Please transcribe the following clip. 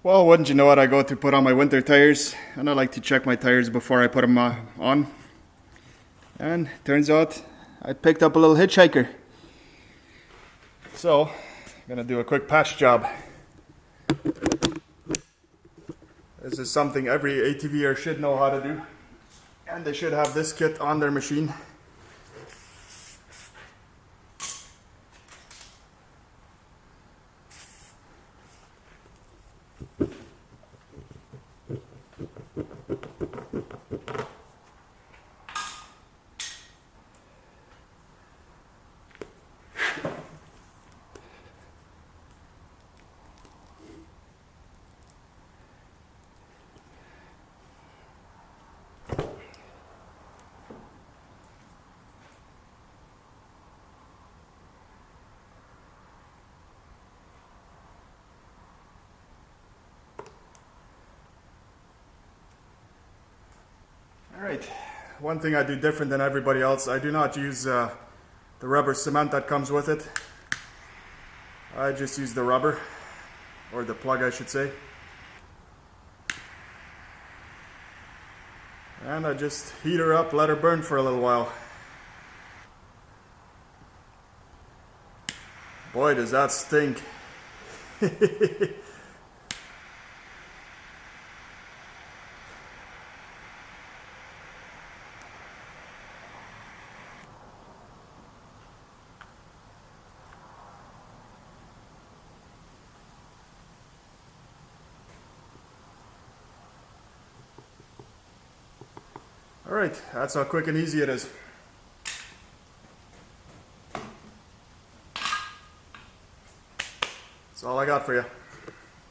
Well, wouldn't you know it, I go to put on my winter tires, and I like to check my tires before I put them on. And turns out I picked up a little hitchhiker. So, I'm gonna do a quick patch job. This is something every ATVer should know how to do. And they should have this kit on their machine. Alright, one thing I do different than everybody else, I do not use the rubber cement that comes with it. I just use the rubber, or the plug I should say. And I just heat her up, let her burn for a little while. Boy, does that stink. Alright, that's how quick and easy it is. That's all I got for you.